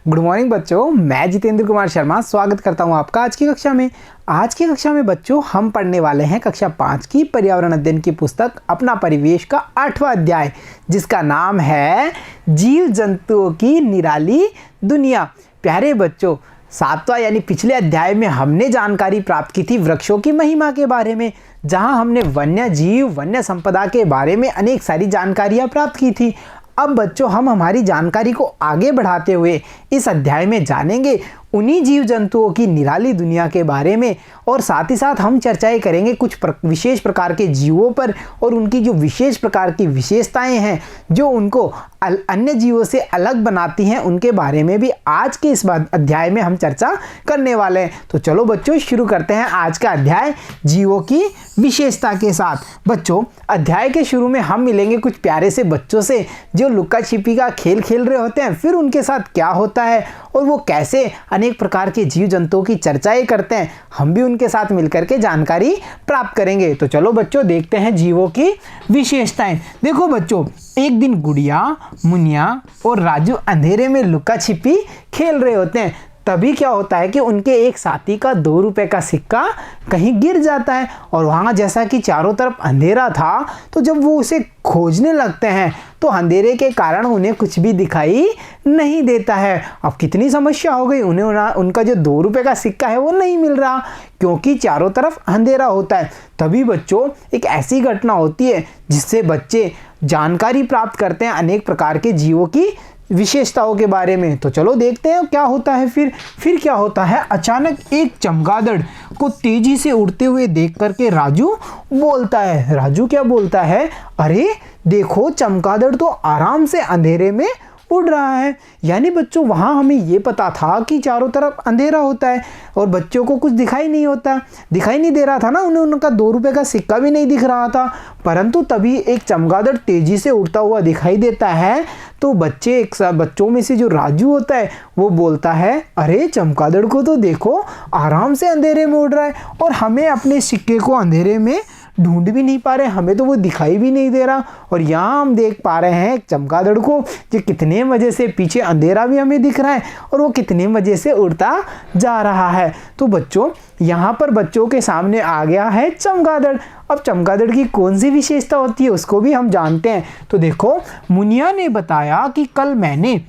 Good morning बच्चों, मैं जितेंद्र कुमार शर्मा स्वागत करता हूं आपका आज की कक्षा में। आज की कक्षा में बच्चों हम पढ़ने वाले हैं कक्षा 5 की पर्यावरण अध्ययन की पुस्तक अपना परिवेश का 8वां अध्याय, जिसका नाम है जीव जंतुओं की निराली दुनिया। प्यारे बच्चों, 7वां यानी पिछले अध्याय में हमने जानकारी प्राप्त की थी वृक्षों की महिमा के बारे में, जहां हमने वन्य जीव वन्य संपदा के बारे में अनेक सारी जानकारियां प्राप्त की थी। अब बच्चों हम हमारी जानकारी को आगे बढ़ाते हुए इस अध्याय में जानेंगे उन्हीं जीव जंतुओं की निराली दुनिया के बारे में, और साथ ही साथ हम चर्चाएं करेंगे कुछ विशेष प्रकार के जीवों पर और उनकी जो विशेष प्रकार की विशेषताएं हैं जो उनको अन्य जीवों से अलग बनाती हैं, उनके बारे में भी आज के इस अध्याय में हम चर्चा करने वाले हैं। तो चलो बच्चों शुरू करते हैं आज का अध्याय जीवों की विशेषता के साथ। बच्चों अध्याय के शुरू में हम मिलेंगे कुछ प्यारे से बच्चों से जो लुक्का छिपी का खेल खेल रहे होते हैं, फिर उनके साथ क्या होता है और वो कैसे अनेक प्रकार के जीव जंतुओं की चर्चाएं करते हैं, हम भी उनके साथ मिलकर के जानकारी प्राप्त करेंगे। तो चलो बच्चों देखते हैं जीवों की विशेषताएं। देखो बच्चों, एक दिन गुड़िया, मुनिया और राजू अंधेरे में लुका छिपी खेल रहे होते हैं। तभी क्या होता है कि उनके एक साथी का 2 रुपए का सिक्का कहीं गिर जाता है, और वहाँ जैसा कि चारों तरफ अंधेरा था, तो जब वो उसे खोजने लगते हैं तो अंधेरे के कारण उन्हें कुछ भी दिखाई नहीं देता है। अब कितनी समस्या हो गई, उन्हें उनका जो 2 रुपए का सिक्का है वो नहीं मिल रहा क्योंकि चारों तरफ अंधेरा होता है। तभी बच्चों एक ऐसी घटना होती है जिससे बच्चे जानकारी प्राप्त करते हैं अनेक प्रकार के जीवों की विशेषताओं के बारे में। तो चलो देखते हैं क्या होता है। फिर क्या होता है, अचानक एक चमगादड़ को तेजी से उड़ते हुए देख करके राजू बोलता है। राजू क्या बोलता है, अरे देखो चमगादड़ तो आराम से अंधेरे में उड़ रहा है। यानी बच्चों वहाँ हमें ये पता था कि चारों तरफ अंधेरा होता है और बच्चों को कुछ दिखाई नहीं दे रहा था ना, उन्हें उनका 2 रुपए का सिक्का भी नहीं दिख रहा था। परंतु तभी एक चमगादड़ तेजी से उड़ता हुआ दिखाई देता है, तो बच्चों में से जो राजू होता है वो बोलता है, अरे चमगादड़ को तो देखो आराम से अंधेरे में उड़ रहा है और हमें अपने सिक्के को अंधेरे में ढूंढ भी नहीं पा रहे, हमें तो वो दिखाई भी नहीं दे रहा। और यहाँ हम देख पा रहे हैं चमगादड़ को जो कितने मजे से पीछे अंधेरा भी हमें दिख रहा है और वो कितने मजे से उड़ता जा रहा है। तो बच्चों यहाँ पर बच्चों के सामने आ गया है चमगादड़। अब चमगादड़ की कौन सी विशेषता होती है उसको भी हम जानते हैं। तो देखो, मुनिया ने बताया कि कल मैंने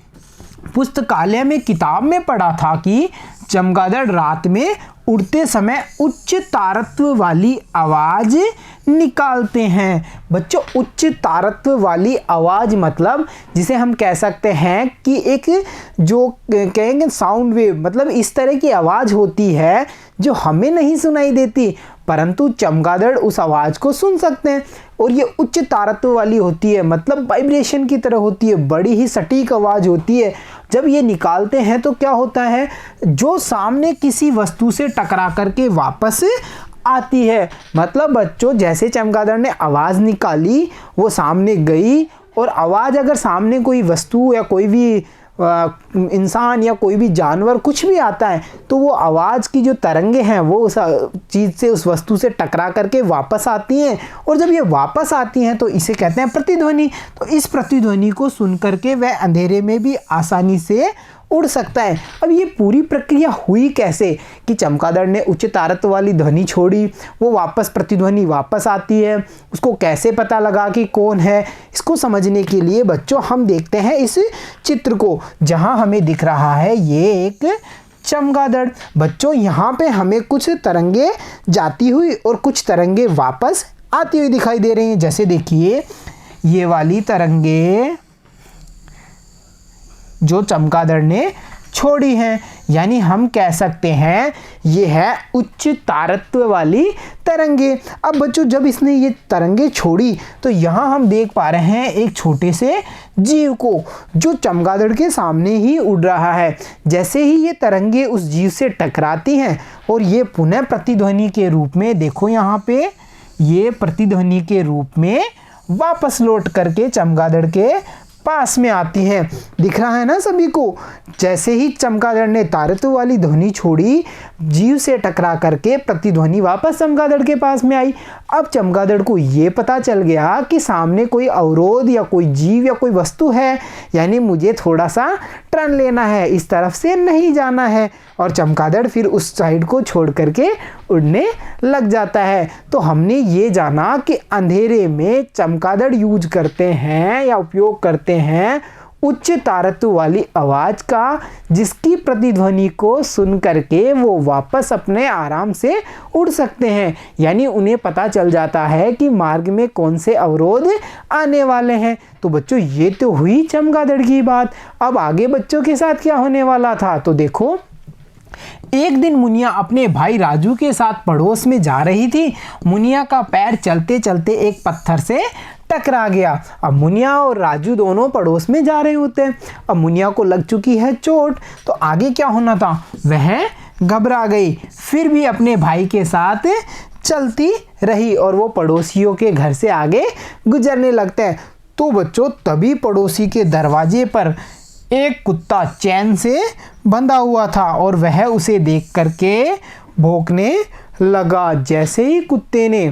पुस्तकालय में किताब में पढ़ा था कि चमगादड़ रात में उड़ते समय उच्च तारत्व वाली आवाज निकालते हैं। बच्चों उच्च तारत्व वाली आवाज मतलब जिसे हम कह सकते हैं कि एक जो कहेंगे साउंड वेव, मतलब इस तरह की आवाज होती है जो हमें नहीं सुनाई देती, परंतु चमगादड़ उस आवाज को सुन सकते हैं। और ये उच्च तारत्व वाली होती है, मतलब वाइब्रेशन की तरह होती है, बड़ी ही सटीक आवाज होती है। जब ये निकालते हैं तो क्या होता है, जो सामने किसी वस्तु से टकरा करके वापस आती है। मतलब बच्चों जैसे चमगादड़ ने आवाज़ निकाली, वो सामने गई, और आवाज़ अगर सामने कोई वस्तु या कोई भी इंसान या कोई भी जानवर कुछ भी आता है तो वो आवाज़ की जो तरंगे हैं वो उस चीज़ से, उस वस्तु से टकरा करके वापस आती हैं, और जब ये वापस आती हैं तो इसे कहते हैं प्रतिध्वनि। तो इस प्रतिध्वनि को सुन करके वह अंधेरे में भी आसानी से उड़ सकता है। अब ये पूरी प्रक्रिया हुई कैसे कि चमगादड़ ने उच्च तारत्व वाली ध्वनि छोड़ी, वो वापस प्रतिध्वनि वापस आती है, उसको कैसे पता लगा कि कौन है, इसको समझने के लिए बच्चों हम देखते हैं इस चित्र को, जहां हमें दिख रहा है ये एक चमगादड़। बच्चों यहाँ पे हमें कुछ तरंगे जाती हुई और कुछ तरंगे वापस आती हुई दिखाई दे रही हैं। जैसे देखिए ये वाली तरंगे जो चमगादड़ ने छोड़ी हैं, यानी हम कह सकते हैं ये है उच्च तारत्व वाली तरंगे। अब बच्चों जब इसने ये तरंगे छोड़ी तो यहाँ हम देख पा रहे हैं एक छोटे से जीव को जो चमगादड़ के सामने ही उड़ रहा है। जैसे ही ये तरंगे उस जीव से टकराती हैं और ये पुनः प्रतिध्वनि के रूप में, देखो यहाँ पे ये प्रतिध्वनि के रूप में वापस लौट करके चमगादड़ के पास में आती हैं। दिख रहा है ना सभी को। जैसे ही चमगादड़ ने तारतु वाली ध्वनि छोड़ी, जीव से टकरा करके प्रतिध्वनि वापस चमगादड़ के पास में आई। अब चमगादड़ को ये पता चल गया कि सामने कोई अवरोध या कोई जीव या कोई वस्तु है, यानी मुझे थोड़ा सा टर्न लेना है, इस तरफ से नहीं जाना है। और चमगादड़ फिर उस साइड को छोड़ करके उड़ने लग जाता है। तो हमने ये जाना कि अंधेरे में चमगादड़ यूज करते हैं या उपयोग करते हैं उच्च तारतु वाली आवाज़ का, जिसकी प्रतिध्वनि को सुन करके वो वापस अपने आराम से उड़ सकते हैं। यानी उन्हें पता चल जाता है कि मार्ग में कौन से अवरोध आने वाले हैं। तो बच्चों ये तो हुई चमगादड़ की बात। अब आगे बच्चों के साथ क्या होने वाला था, तो देखो एक दिन मुनिया अपने भाई राजू के साथ पड़ोस में जा रही थी। मुनिया का पैर चलते चलते एक पत्थर से टकरा गया। अब मुनिया और राजू दोनों पड़ोस में जा रहे होते हैं। अब मुनिया को लग चुकी है चोट, तो आगे क्या होना था, वह घबरा गई, फिर भी अपने भाई के साथ चलती रही और वो पड़ोसियों के घर से आगे गुजरने लगते हैं। तो बच्चों तभी पड़ोसी के दरवाजे पर एक कुत्ता चैन से बंधा हुआ था और वह उसे देख करके भौंकने लगा। जैसे ही कुत्ते ने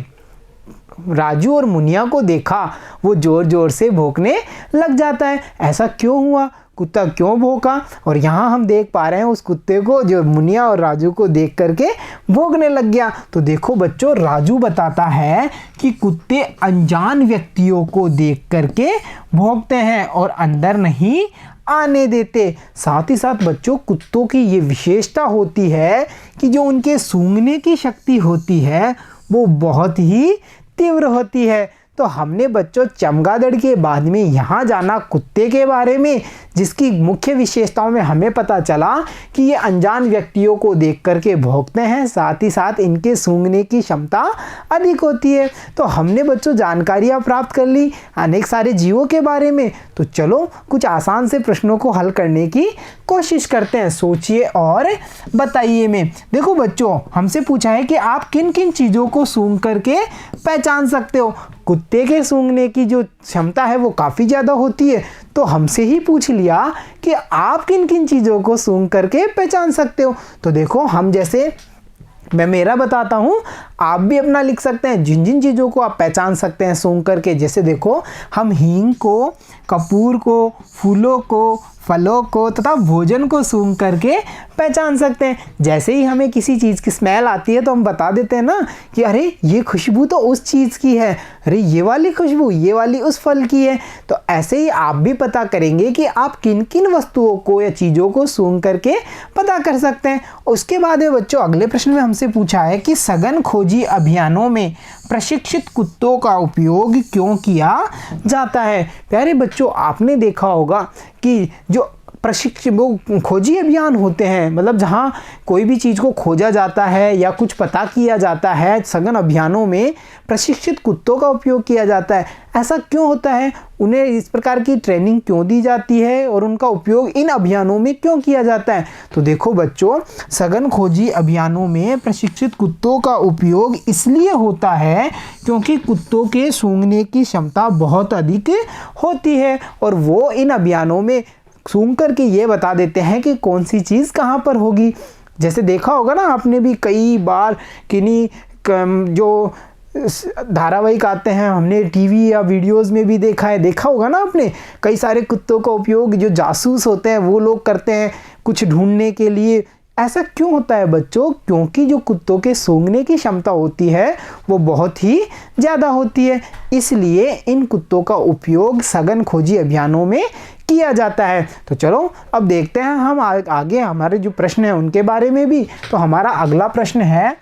राजू और मुनिया को देखा, वो जोर जोर से भौंकने लग जाता है। ऐसा क्यों हुआ, कुत्ता क्यों भौंका? और यहाँ हम देख पा रहे हैं उस कुत्ते को जो मुनिया और राजू को देख करके भौंकने लग गया। तो देखो बच्चों, राजू बताता है कि कुत्ते अनजान व्यक्तियों को देख करके भौंकते हैं और अंदर नहीं आने देते। साथ ही साथ बच्चों कुत्तों की ये विशेषता होती है कि जो उनके सूंघने की शक्ति होती है वो बहुत ही तीव्र होती है। तो हमने बच्चों चमगादड़ के बाद में यहाँ जाना कुत्ते के बारे में, जिसकी मुख्य विशेषताओं में हमें पता चला कि ये अनजान व्यक्तियों को देख करके भौंकते हैं, साथ ही साथ इनके सूंघने की क्षमता अधिक होती है। तो हमने बच्चों जानकारियाँ प्राप्त कर ली अनेक सारे जीवों के बारे में। तो चलो कुछ आसान से प्रश्नों को हल करने की कोशिश करते हैं। सोचिए और बताइए में। देखो बच्चों, हमसे पूछा है कि आप किन किन चीज़ों को सूंघ करके पहचान सकते हो। कुत्ते के सूंघने की जो क्षमता है वो काफ़ी ज़्यादा होती है। तो हमसे ही पूछ लिया कि आप किन किन चीज़ों को सूंघ करके पहचान सकते हो। तो देखो हम जैसे मैं मेरा बताता हूँ, आप भी अपना लिख सकते हैं जिन जिन चीज़ों को आप पहचान सकते हैं सूंघ करके। जैसे देखो हम हींग को, कपूर को, फूलों को, फलों को तथा भोजन को सूंघ करके पहचान सकते हैं। जैसे ही हमें किसी चीज़ की स्मेल आती है तो हम बता देते हैं ना कि अरे ये खुशबू तो उस चीज़ की है, अरे ये वाली खुशबू ये वाली उस फल की है। तो ऐसे ही आप भी पता करेंगे कि आप किन किन वस्तुओं को या चीज़ों को सूंघ करके पता कर सकते हैं। उसके बाद में बच्चों अगले प्रश्न में हमसे पूछा है कि सघन खोजी अभियानों में प्रशिक्षित कुत्तों का उपयोग क्यों किया जाता है। प्यारे बच्चों, आपने देखा होगा कि जो वो खोजी अभियान होते हैं, मतलब जहाँ कोई भी चीज़ को खोजा जाता है या कुछ पता किया जाता है, सघन अभियानों में प्रशिक्षित कुत्तों का उपयोग किया जाता है। ऐसा क्यों होता है, उन्हें इस प्रकार की ट्रेनिंग क्यों दी जाती है और उनका उपयोग इन अभियानों में क्यों किया जाता है। तो देखो बच्चों, सघन खोजी अभियानों में प्रशिक्षित कुत्तों का उपयोग इसलिए होता है क्योंकि कुत्तों के सूंघने की क्षमता बहुत अधिक होती है और वो इन अभियानों में सूंघ करके ये बता देते हैं कि कौन सी चीज़ कहाँ पर होगी। जैसे देखा होगा ना आपने भी कई बार किन्हीं जो धारावाहिक आते हैं, हमने टीवी या वीडियोस में भी देखा होगा ना आपने, कई सारे कुत्तों का उपयोग जो जासूस होते हैं वो लोग करते हैं कुछ ढूंढने के लिए। ऐसा क्यों होता है बच्चों? क्योंकि जो कुत्तों के सूंघने की क्षमता होती है वो बहुत ही ज़्यादा होती है, इसलिए इन कुत्तों का उपयोग सघन खोजी अभियानों में किया जाता है। तो चलो अब देखते हैं हम आगे हमारे जो प्रश्न हैं उनके बारे में भी। तो हमारा अगला प्रश्न है,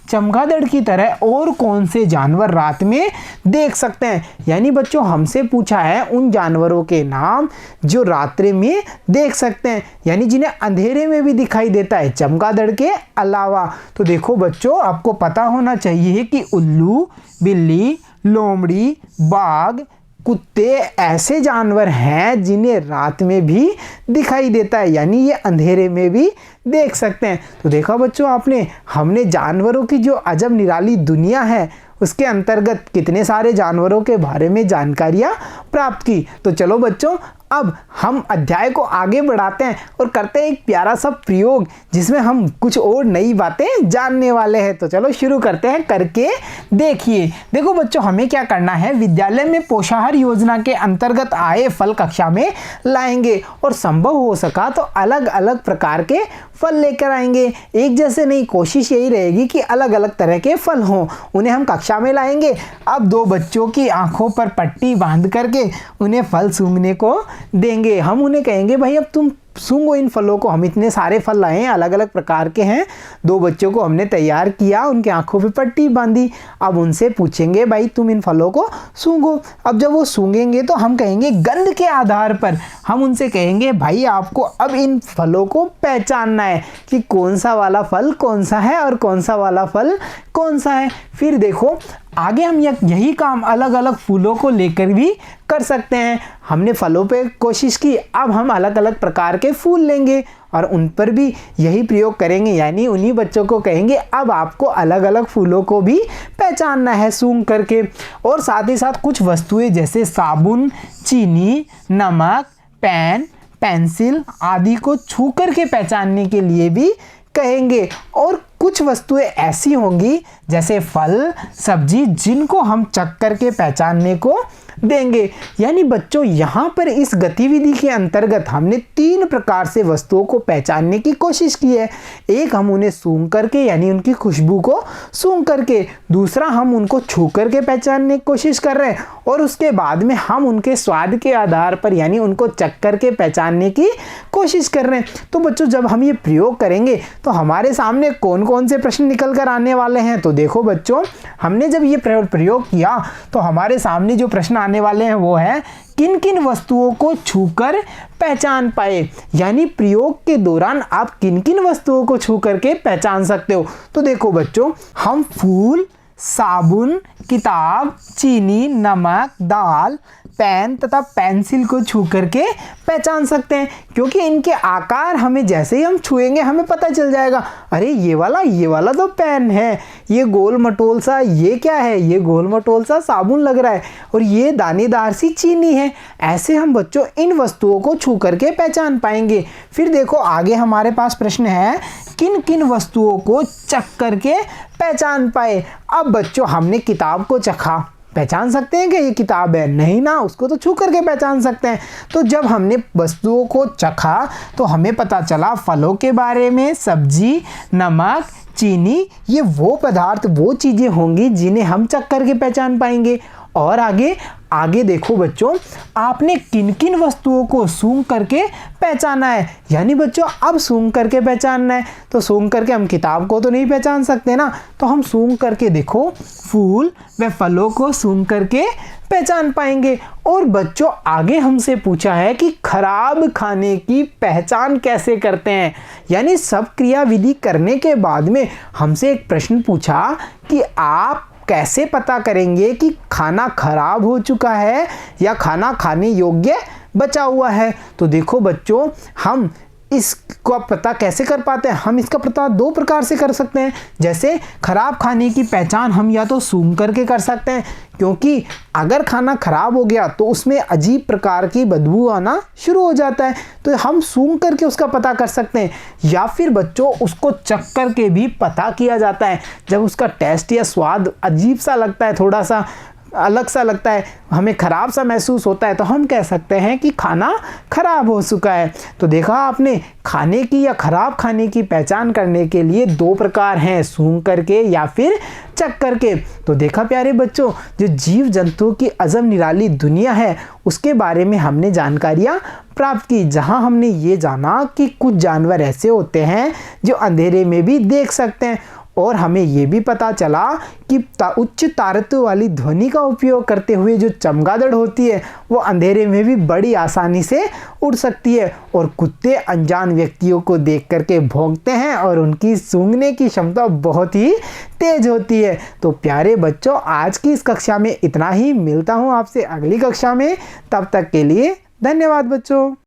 चमगादड़ की तरह और कौन से जानवर रात में देख सकते हैं। यानी बच्चों हमसे पूछा है उन जानवरों के नाम जो रात्रि में देख सकते हैं, यानी जिन्हें अंधेरे में भी दिखाई देता है चमगादड़ के अलावा। तो देखो बच्चों, आपको पता होना चाहिए कि उल्लू, बिल्ली, लोमड़ी, बाघ, कुत्ते ऐसे जानवर हैं जिन्हें रात में भी दिखाई देता है, यानी ये अंधेरे में भी देख सकते हैं। तो देखा बच्चों आपने, हमने जानवरों की जो अजब निराली दुनिया है उसके अंतर्गत कितने सारे जानवरों के बारे में जानकारियाँ प्राप्त की। तो चलो बच्चों, अब हम अध्याय को आगे बढ़ाते हैं और करते हैं एक प्यारा सा प्रयोग जिसमें हम कुछ और नई बातें जानने वाले हैं। तो चलो शुरू करते हैं, करके देखिए। देखो बच्चों, हमें क्या करना है, विद्यालय में पोषाहार योजना के अंतर्गत आए फल कक्षा में लाएंगे और संभव हो सका तो अलग अलग प्रकार के फल लेकर आएंगे। एक जैसे नहीं, कोशिश यही रहेगी कि अलग अलग तरह के फल हों, उन्हें हम कक्षा में लाएंगे। अब दो बच्चों की आंखों पर पट्टी बांध करके उन्हें फल सूंघने को देंगे। हम उन्हें कहेंगे भाई अब तुम सूंघो इन फलों को, हम इतने सारे फल लाए हैं, अलग अलग प्रकार के हैं। दो बच्चों को हमने तैयार किया, उनके आंखों पे पट्टी बांधी। अब उनसे पूछेंगे भाई तुम इन फलों को सूंघो। अब जब वो सूंघेंगे तो हम कहेंगे, गंध के आधार पर हम उनसे कहेंगे भाई आपको अब इन फलों को पहचानना है कि कौन सा वाला फल कौन सा है और कौन सा वाला फल कौन सा है। फिर देखो आगे हम यही काम अलग अलग फूलों को लेकर भी कर सकते हैं। हमने फलों पे कोशिश की, अब हम अलग अलग प्रकार के फूल लेंगे और उन पर भी यही प्रयोग करेंगे, यानी उन्हीं बच्चों को कहेंगे अब आपको अलग अलग फूलों को भी पहचानना है सूंघ करके। और साथ ही साथ कुछ वस्तुएं जैसे साबुन, चीनी, नमक, पेन, पेंसिल आदि को छू करके पहचानने के लिए भी कहेंगे। और कुछ वस्तुएं ऐसी होंगी जैसे फल, सब्जी, जिनको हम चख करके पहचानने को देंगे। यानी बच्चों यहाँ पर इस गतिविधि के अंतर्गत हमने 3 प्रकार से वस्तुओं को पहचानने की कोशिश की है। एक, हम उन्हें सूंघ करके यानी उनकी खुशबू को सूंघ करके, दूसरा हम उनको छू करके पहचानने की कोशिश कर रहे हैं और उसके बाद में हम उनके स्वाद के आधार पर यानी उनको चख करके पहचानने की कोशिश कर रहे हैं। तो बच्चों जब हम ये प्रयोग करेंगे तो हमारे सामने कौन कौन से प्रश्न निकल कर आने वाले हैं। तो देखो बच्चों, हमने जब ये प्रयोग किया तो हमारे सामने जो प्रश्न आने वाले हैं वो है किन किन वस्तुओं को छूकर पहचान पाए। यानी प्रयोग के दौरान आप किन किन वस्तुओं को छू करके पहचान सकते हो। तो देखो बच्चों, हम फूल, साबुन, किताब, चीनी, नमक, दाल, पेन तथा पेंसिल को छू करके पहचान सकते हैं, क्योंकि इनके आकार हमें जैसे ही हम छुएंगे हमें पता चल जाएगा, अरे ये वाला तो पेन है, ये गोल मटोल सा ये क्या है, ये गोल मटोल सा साबुन लग रहा है और ये दानेदार सी चीनी है। ऐसे हम बच्चों इन वस्तुओं को छू करके पहचान पाएंगे। फिर देखो आगे हमारे पास प्रश्न है किन किन वस्तुओं को चख करके पहचान पाए। अब बच्चों हमने किताब को चखा, पहचान सकते हैं कि ये किताब है? नहीं ना, उसको तो छू करके पहचान सकते हैं। तो जब हमने वस्तुओं को चखा तो हमें पता चला फलों के बारे में, सब्जी, नमक, चीनी, ये वो पदार्थ वो चीज़ें होंगी जिन्हें हम चख करके पहचान पाएंगे। और आगे देखो बच्चों, आपने किन किन वस्तुओं को सूंघ करके पहचाना है। यानी बच्चों अब सूंघ करके पहचानना है, तो सूंघ करके हम किताब को तो नहीं पहचान सकते ना, तो हम सूंघ करके देखो फूल व फलों को सूंघ करके पहचान पाएंगे। और बच्चों आगे हमसे पूछा है कि खराब खाने की पहचान कैसे करते हैं। यानी सब क्रियाविधि करने के बाद में हमसे एक प्रश्न पूछा कि आप कैसे पता करेंगे कि खाना खराब हो चुका है या खाना खाने योग्य बचा हुआ है। तो देखो बच्चों, हम इसका पता कैसे कर पाते हैं। हम इसका पता 2 प्रकार से कर सकते हैं। जैसे खराब खाने की पहचान हम या तो सूंघ करके कर सकते हैं, क्योंकि अगर खाना खराब हो गया तो उसमें अजीब प्रकार की बदबू आना शुरू हो जाता है, तो हम सूंघ करके उसका पता कर सकते हैं। या फिर बच्चों उसको चख करके भी पता किया जाता है। जब उसका टेस्ट या स्वाद अजीब सा लगता है, थोड़ा सा अलग सा लगता है, हमें ख़राब सा महसूस होता है, तो हम कह सकते हैं कि खाना ख़राब हो चुका है। तो देखा आपने, खाने की या ख़राब खाने की पहचान करने के लिए 2 प्रकार हैं, सूंघ करके या फिर चख करके। तो देखा प्यारे बच्चों, जो जीव जंतुओं की अजब निराली दुनिया है उसके बारे में हमने जानकारियाँ प्राप्त की, जहाँ हमने ये जाना कि कुछ जानवर ऐसे होते हैं जो अंधेरे में भी देख सकते हैं। और हमें ये भी पता चला कि उच्च तारत्व वाली ध्वनि का उपयोग करते हुए जो चमगादड़ होती है वो अंधेरे में भी बड़ी आसानी से उड़ सकती है। और कुत्ते अनजान व्यक्तियों को देख करके भौंकते हैं और उनकी सूंघने की क्षमता बहुत ही तेज होती है। तो प्यारे बच्चों, आज की इस कक्षा में इतना ही। मिलता हूँ आपसे अगली कक्षा में, तब तक के लिए धन्यवाद बच्चों।